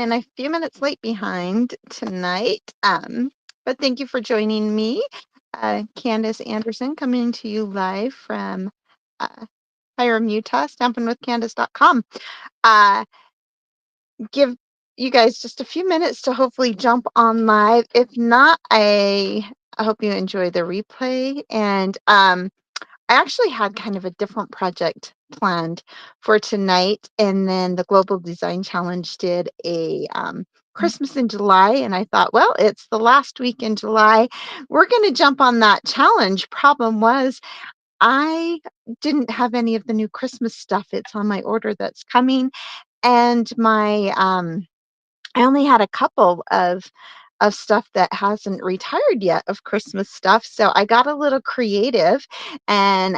And a few minutes late behind tonight. But thank you for joining me, Candice Anderson, coming to you live from uh, Hiram, Utah, stampinwithcandice.com. Uh, give you guys just a few minutes to hopefully jump on live. If not, I hope you enjoy the replay. And I actually had kind of a different project planned for tonight, and then the Global Design Challenge did a Christmas in July, and I thought, well, it's the last week in July. We're going to jump on that challenge. Problem was, I didn't have any of the new Christmas stuff. It's on my order that's coming, and my I only had a couple of stuff that hasn't retired yet of Christmas stuff. So I got a little creative, and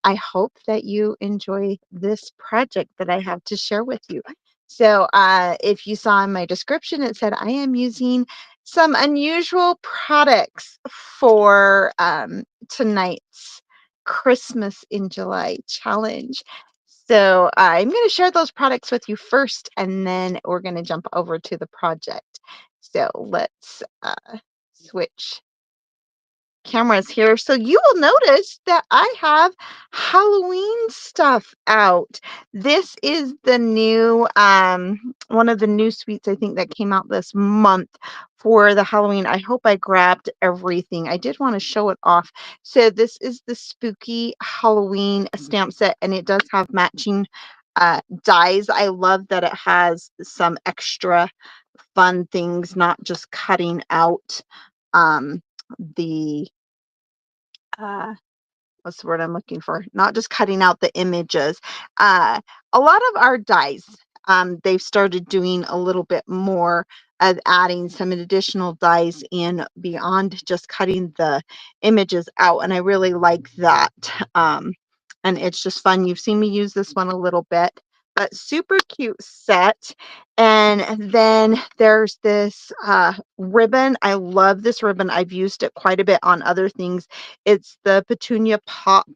I hope that you enjoy this project that I have to share with you. So if you saw in my description, it said I am using some unusual products for tonight's Christmas in July challenge. So I'm going to share those products with you first, and then we're going to jump over to the project. So let's switch cameras here. So you will notice that I have Halloween stuff out. This is the new, one of the new suites I think that came out this month for the Halloween. I hope I grabbed everything. I did want to show it off. So this is the spooky Halloween stamp set, and it does have matching dies. I love that it has some extra fun things, not just cutting out the uh, what's the word I'm looking for? Not just cutting out the images. A lot of our dies, they've started doing a little bit more of adding some additional dies in beyond just cutting the images out, and I really like that. And it's just fun. You've seen me use this one a little bit, but super cute set. And then there's this ribbon. I love this ribbon. I've used it quite a bit on other things. It's the Petunia Pop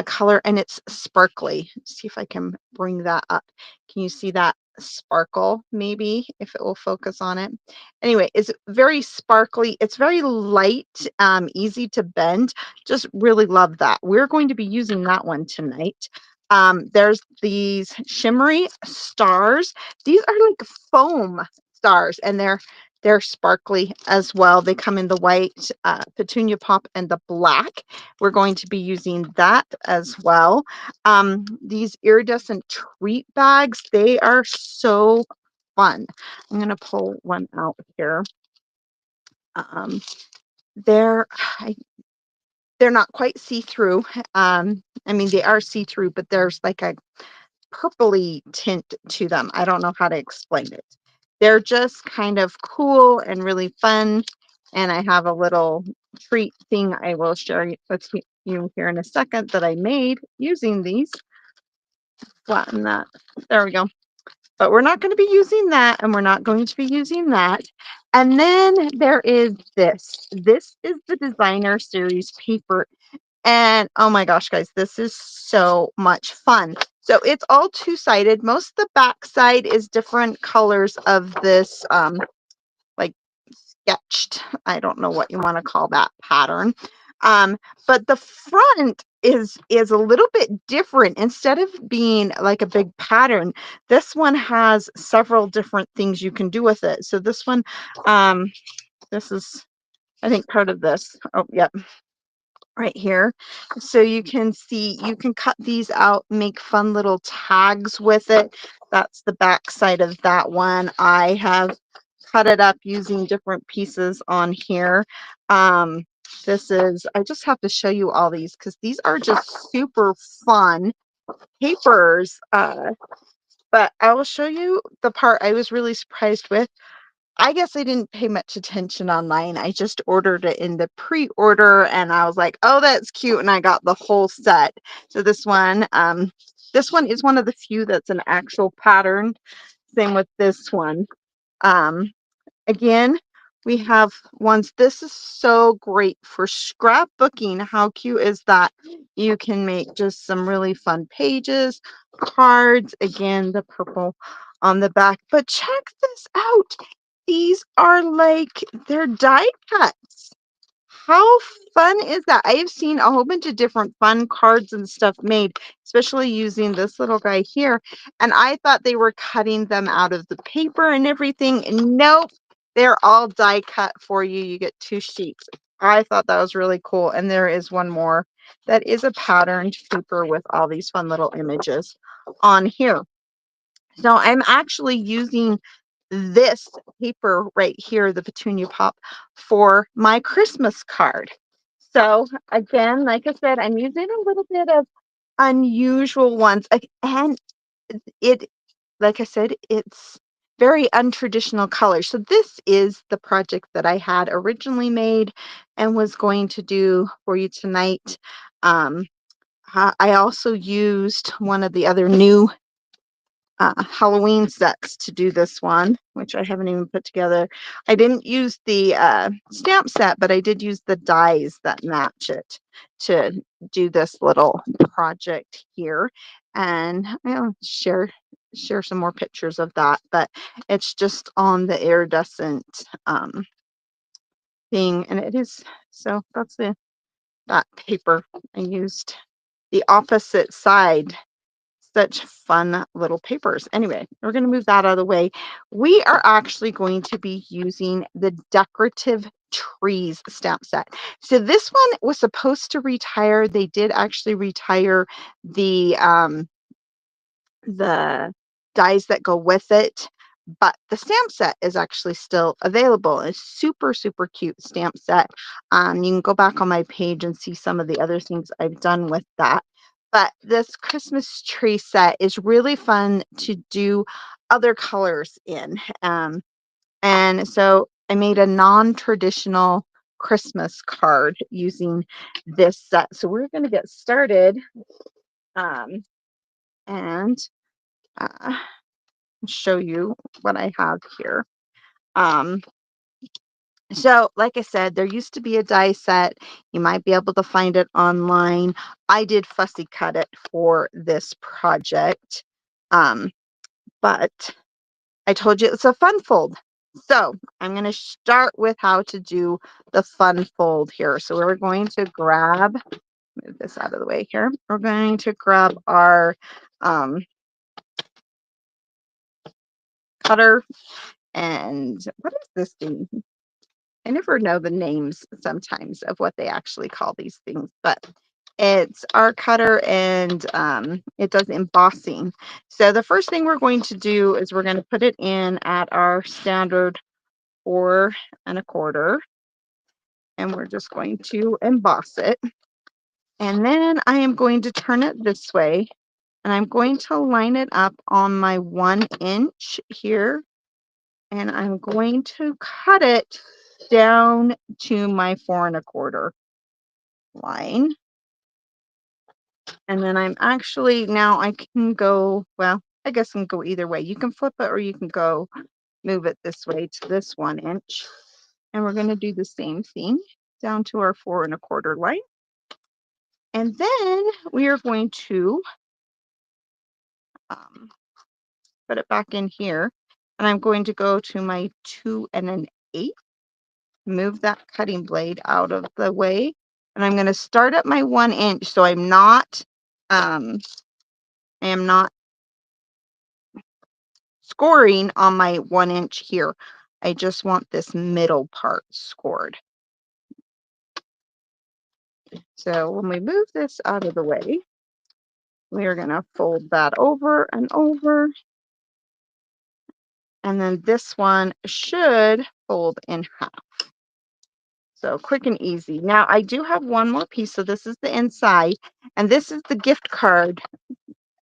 color, and it's sparkly. Let's see if I can bring that up. Can you see that sparkle? Maybe if it will focus on it. Anyway, it's very sparkly. It's very light, easy to bend. Just really love that. We're going to be using that one tonight. There's these shimmery stars. These are like foam stars, and they're sparkly as well. They come in the white, Petunia Pop, and the black. We're going to be using that as well. These iridescent treat bags, they are so fun. I'm going to pull one out here. Um, they're I, they're not quite see-through. I mean, they are see-through, but there's like a purpley tint to them. I don't know how to explain it. They're just kind of cool and really fun. And I have a little treat thing I will share with you here in a second that I made using these. Flatten that. There we go. But we're not going to be using that, and we're not going to be using that. And then there is this. This is the designer series paper. And oh my gosh, guys, this is so much fun. So it's all two-sided. Most of the back side is different colors of this like sketched, I don't know what you want to call that pattern. But the front is a little bit different. Instead of being like a big pattern, this one has several different things you can do with it. So this one, this is, I think, part of this. Oh, yep, right here. So you can see, you can cut these out, make fun little tags with it. That's the back side of that one. I have cut it up using different pieces on here. This is, I just have to show you all these because these are just super fun papers. But I will show you the part I was really surprised with. I guess I didn't pay much attention online. I just ordered it in the pre-order, and I was like, oh, that's cute. And I got the whole set. So this one is one of the few that's an actual pattern. Same with this one. Again, we have ones. This is so great for scrapbooking. How cute is that? You can make just some really fun pages, cards. Again, the purple on the back. But check this out. These are like, they're die cuts. How fun is that? I have seen a whole bunch of different fun cards and stuff made, especially using this little guy here. And I thought they were cutting them out of the paper and everything. And nope, they're all die cut for you. You get 2 sheets. I thought that was really cool. And there is one more that is a patterned paper with all these fun little images on here. So I'm actually using this paper right here, the Petunia Pop, for my Christmas card. So again, like I said, I'm using a little bit of unusual ones. And it, like I said, it's very untraditional colors. So this is the project that I had originally made and was going to do for you tonight. Um, I also used one of the other new Halloween sets to do this one, which I haven't even put together. I didn't use the stamp set, but I did use the dies that match it to do this little project here. And I'll share some more pictures of that, but it's just on the iridescent thing, and it is, so that's that paper. I used the opposite side. Such fun little papers. Anyway, we're going to move that out of the way. We are actually going to be using the decorative trees stamp set. So this one was supposed to retire. They did actually retire the dies that go with it, but the stamp set is actually still available. It's super, super cute stamp set. You can go back on my page and see some of the other things I've done with that. But this Christmas tree set is really fun to do other colors in. And so I made a non-traditional Christmas card using this set. So we're going to get started. And show you what I have here. So like I said, there used to be a die set. You might be able to find it online. I did fussy cut it for this project. But I told you it's a fun fold. So I'm going to start with how to do the fun fold here. So we're going to move this out of the way here. We're going to grab our cutter. And what is this thing? I never know the names sometimes of what they actually call these things, but it's our cutter, and it does embossing. So the first thing we're going to do is we're going to put it in at our standard 4 1/4, and we're just going to emboss it. And then I am going to turn it this way, and I'm going to line it up on my 1 inch here, and I'm going to cut it down to my 4 1/4 line. And then I'm actually, now I can go, well, I guess I can go either way. You can flip it, or you can go move it this way to this 1 inch. And we're going to do the same thing down to our 4 1/4 line. And then we are going to put it back in here. And I'm going to go to my 2 1/8. Move that cutting blade out of the way, and I'm going to start at my 1 inch. So I am not scoring on my 1 inch here. I just want this middle part scored. So when we move this out of the way, we are going to fold that over and over. And then this one should fold in half. So quick and easy. Now I do have one more piece. So this is the inside, and this is the gift card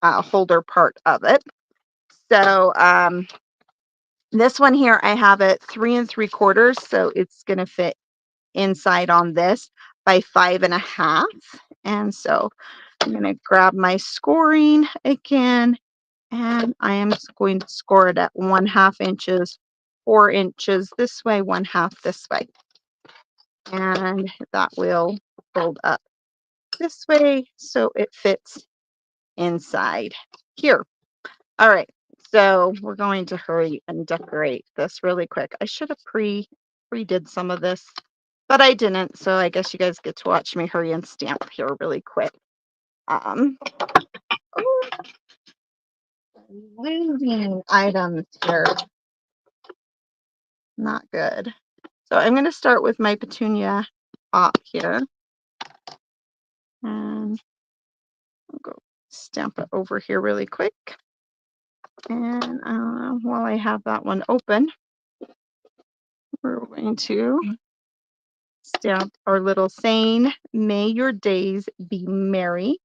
holder part of it. So this one here, I have it 3 3/4. So it's going to fit inside on this by 5 1/2. And so I'm going to grab my scoring again, and I am going to score it at 1/2 inches, 4 inches this way, 1/2 this way. And that will fold up this way so it fits inside here. All right, So we're going to hurry and decorate this really quick. I should have pre-did some of this, but I didn't. So I guess you guys get to watch me hurry and stamp here really quick. Um, oh, losing items here. Not good. So I'm going to start with my petunia pop here. And I'll go stamp it over here really quick. And while I have that one open, we're going to stamp our little saying, "May your days be merry."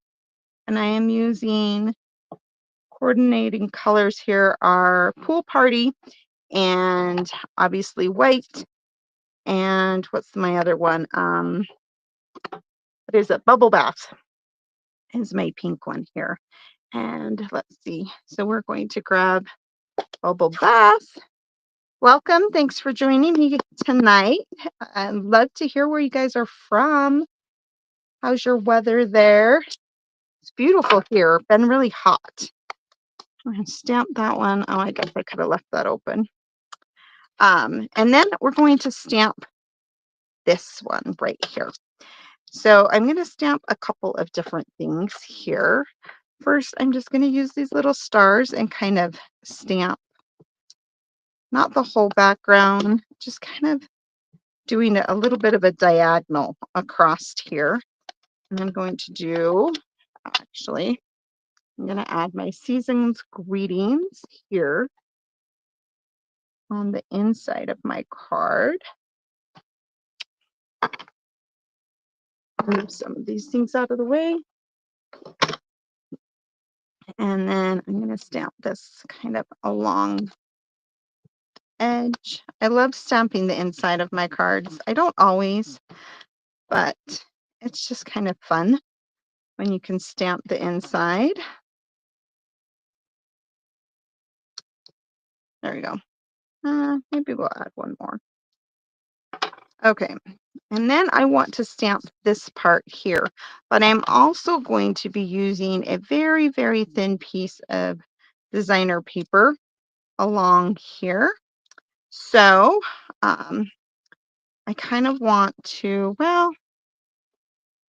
And I am using coordinating colors here are Pool Party and obviously white. And what's my other one? What is it? Bubble Bath is my pink one here. And let's see. So we're going to grab Bubble Bath. Welcome. Thanks for joining me tonight. I'd love to hear where you guys are from. How's your weather there? It's beautiful here. Been really hot. I'm going to stamp that one. Oh, I guess I could have left that open. And then we're going to stamp this one right here. So I'm going to stamp a couple of different things here. First, I'm just going to use these little stars and kind of stamp, not the whole background, just kind of doing a little bit of a diagonal across here. And I'm going to do, actually, I'm going to add my season's greetings here on the inside of my card. Move some of these things out of the way. And then I'm going to stamp this kind of along edge. I love stamping the inside of my cards. I don't always, but it's just kind of fun when you can stamp the inside. There we go. Maybe we'll add one more. Okay, and then I want to stamp this part here, but I'm also going to be using a very, very thin piece of designer paper along here. So I kind of want to, well,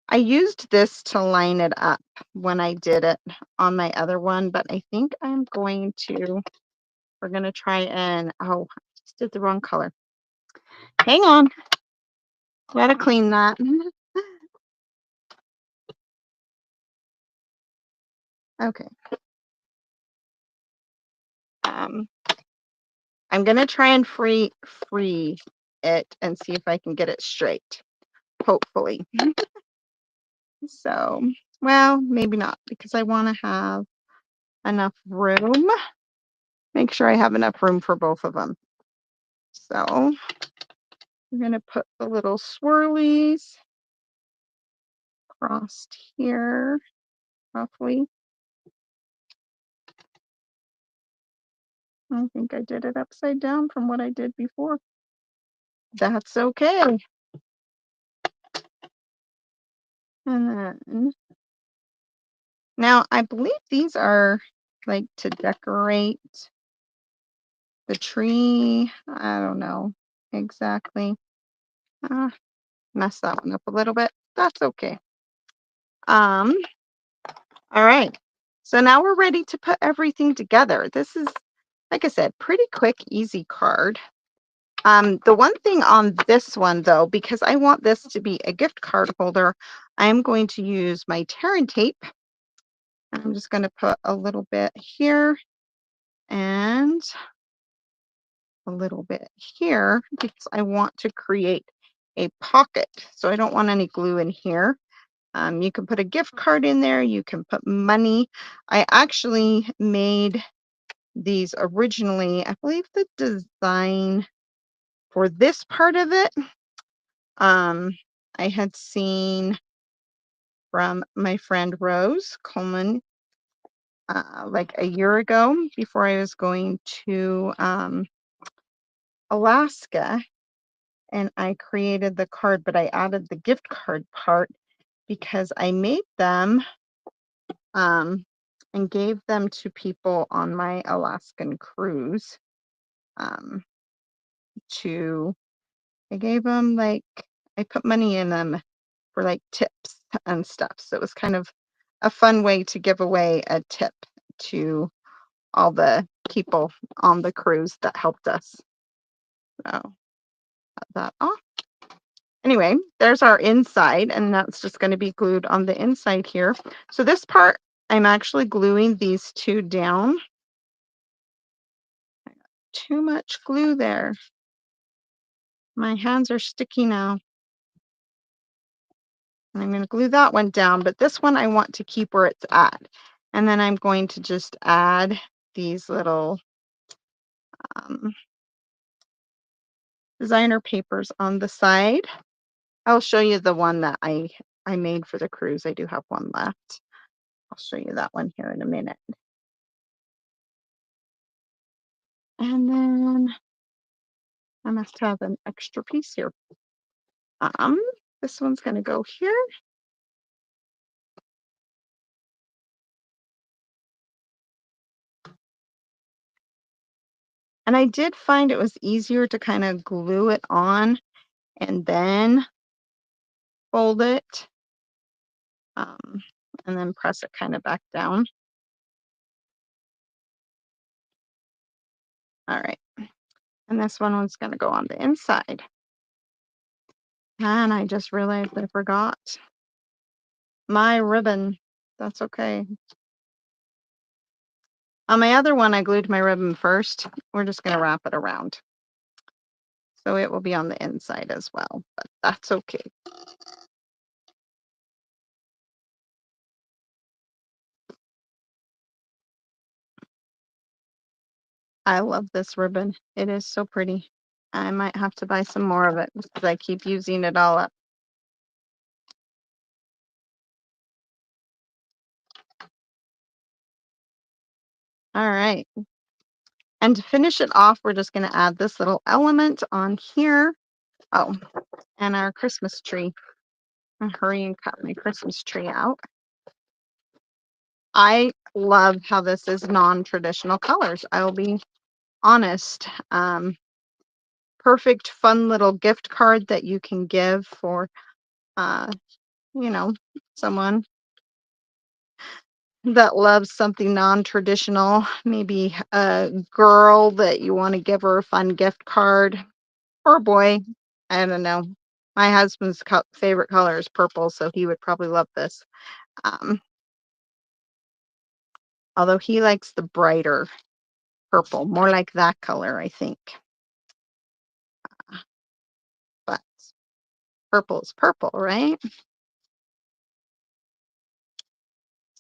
I used this to line it up when I did it on my other one, but I think I'm going to, we're going to try and, oh, I just did the wrong color. Hang on. Gotta clean that. Okay. I'm gonna try and free it and see if I can get it straight. Hopefully. So, well, maybe not because I want to have enough room. Make sure I have enough room for both of them. So, I'm gonna put the little swirlies across here, roughly. I think I did it upside down from what I did before. That's okay. And then, now I believe these are like to decorate the tree. I don't know exactly. Messed that one up a little bit. That's okay. All right. So now we're ready to put everything together. This is, like I said, pretty quick, easy card. The one thing on this one, though, because I want this to be a gift card holder, I'm going to use my tearing tape. I'm just going to put a little bit here and a little bit here because I want to create a pocket. So I don't want any glue in here. You can put a gift card in there. You can put money. I actually made these originally. I believe the design for this part of it, I had seen from my friend Rose Coleman like a year ago before I was going to Alaska, and I created the card, but I added the gift card part because I made them and gave them to people on my Alaskan cruise. Um, to I gave them like I put money in them for like tips and stuff. So it was kind of a fun way to give away a tip to all the people on the cruise that helped us. So cut that off. Anyway, there's our inside, and that's just going to be glued on the inside here. So this part, I'm actually gluing these two down. Too much glue there. My hands are sticky now. And I'm going to glue that one down, but this one I want to keep where it's at. And then I'm going to just add these little um, designer papers on the side. I'll show you the one that I made for the cruise. I do have one left. I'll show you that one here in a minute. And then I must have an extra piece here. Um, this one's going to go here. And I did find it was easier to kind of glue it on and then fold it, and then press it kind of back down. All right. And this one was going to go on the inside. And I just realized I forgot my ribbon. That's okay. On my other one, I glued my ribbon first. We're just going to wrap it around. So it will be on the inside as well, but that's okay. I love this ribbon. It is so pretty. I might have to buy some more of it because I keep using it all up. All right. And to finish it off, we're just going to add this little element on here. Oh, and our Christmas tree. I'll hurry and cut my Christmas tree out. I love how this is non-traditional colors. I will be honest. Perfect, fun little gift card that you can give for, uh, you know, someone that loves something non-traditional. Maybe a girl that you want to give her a fun gift card, or a boy. I don't know. My husband's favorite color is purple, so he would probably love this. Um, although he likes the brighter purple, more like that color, I think. But purple is purple, right?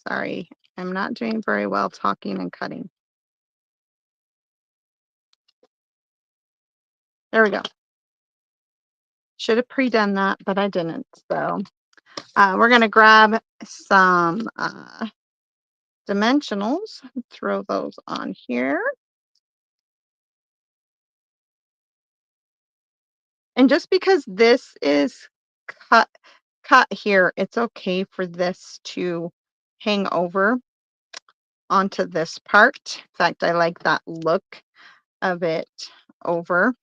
Sorry, I'm not doing very well talking and cutting. There we go. Should have pre-done that, but I didn't. So we're going to grab some dimensionals, throw those on here. And just because this is cut here, it's okay for this to hang over onto this part. In fact, I like that look of it over.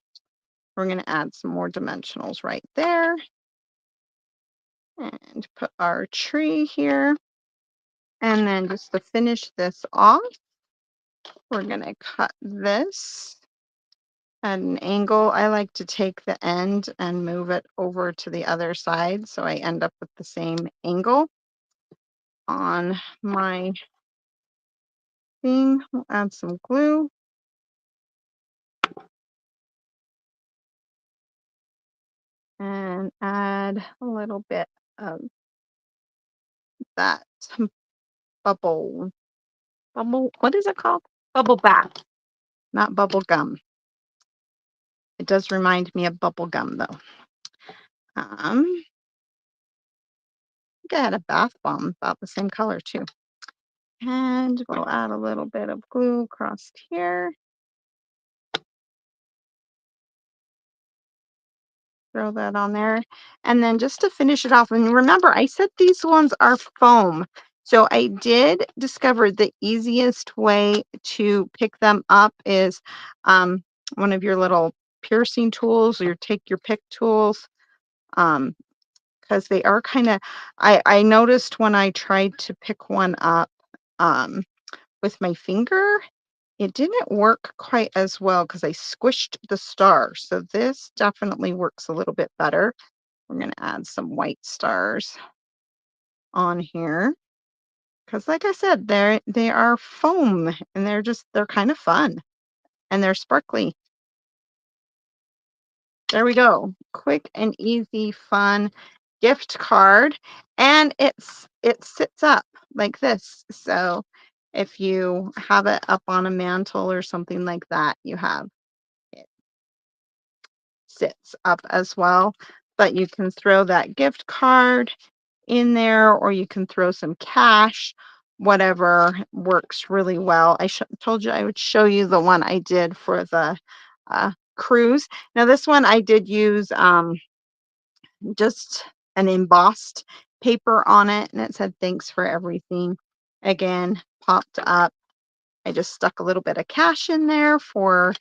We're going to add some more dimensionals right there and put our tree here. And then just to finish this off, we're going to cut this at an angle. I like to take the end and move it over to the other side so I end up with the same angle on my thing. We'll add some glue. And add a little bit of that bubble, what is it called? Bubble bath, not bubble gum. It does remind me of bubble gum though. I think I had a bath bomb about the same color too. And we'll add a little bit of glue across here. Throw that on there. And then just to finish it off, and remember, I said these ones are foam. So I did discover the easiest way to pick them up is um, one of your little piercing tools or your take your pick tools. Um, because they are kind of, I noticed when I tried to pick one up um, with my finger, it didn't work quite as well because I squished the stars. So this definitely works a little bit better. We're going to add some white stars on here because, like I said, they are foam and they're kind of fun and they're sparkly. There we go. Quick and easy, fun gift card. And it sits up like this. So if you have it up on a mantle or something like that, you have it sits up as well. But you can throw that gift card in there or you can throw some cash. Whatever works really well. I told you I would show you the one I did for the cruise. Now this one I did use just an embossed paper on it, and it said thanks for everything. Again, popped up. I just stuck a little bit of cash in there for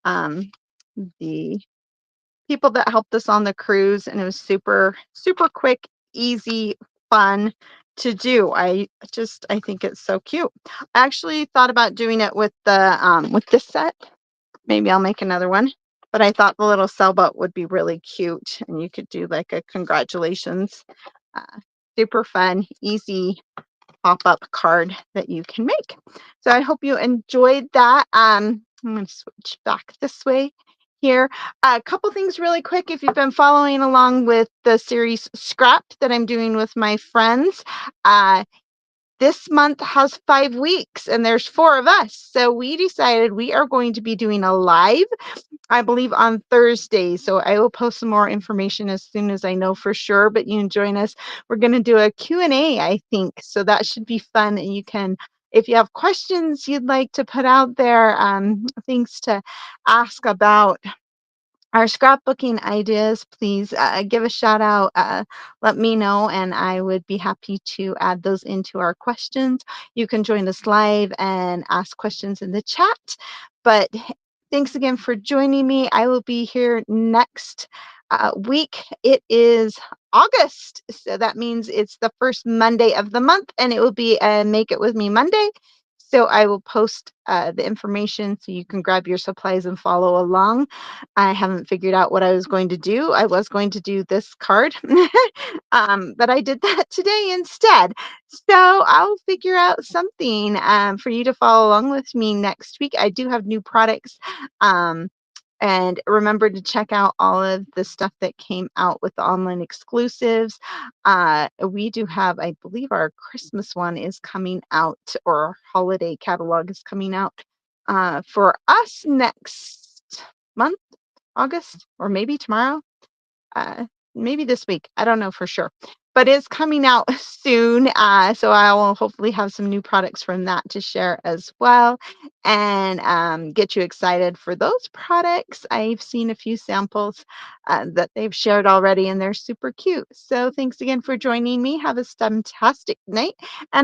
the people that helped us on the cruise, and it was super, super quick, easy, fun to do. I think it's so cute. I actually thought about doing it with this set. Maybe I'll make another one. But I thought the little sailboat would be really cute, and you could do like a congratulations. Uh, Super fun, easy pop-up card that you can make. So I hope you enjoyed that. I'm going to switch back this way here. A couple things really quick. If you've been following along with the series Scrap that I'm doing with my friends, this month has 5 weeks and there's 4 of us. So we decided we are going to be doing a live, I believe, on Thursday. So I will post some more information as soon as I know for sure, but you can join us. We're going to do a Q&A, I think. So that should be fun. And you can, if you have questions you'd like to put out there, things to ask about our scrapbooking ideas, please give a shout out. Let me know, and I would be happy to add those into our questions. You can join us live and ask questions in the chat. But thanks again for joining me. I will be here next week. It is August, so that means it's the first Monday of the month, and it will be a Make It With Me Monday. So I will post the information so you can grab your supplies and follow along. I haven't figured out what I was going to do. I was going to do this card, but I did that today instead. So I'll figure out something for you to follow along with me next week. I do have new products. And remember to check out all of the stuff that came out with the online exclusives. We do have, I believe our Christmas one is coming out, or our holiday catalog is coming out for us next month, August, or maybe tomorrow, uh, maybe this week. I don't know for sure, but it's coming out soon. So I will hopefully have some new products from that to share as well, and get you excited for those products. I've seen a few samples that they've shared already, and they're super cute. So thanks again for joining me. Have a fantastic night. And